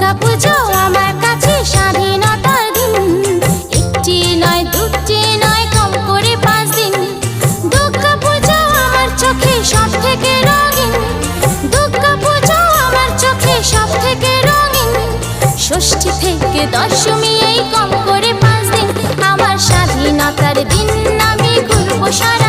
দুর্গা পুজো আমার কাছে স্বাধীনতার দিন। একটি নয় দুটি নয় কম করে 5 দিন। দুর্গা পুজো আমার চোখে সব থেকে রঙিন। দুর্গা পুজো আমার চোখে সব থেকে রঙিন। ষষ্ঠী থেকে দশমী এই কম করে 5 দিন। আমার স্বাধীনতার দিন আমি ঘুরবো সারা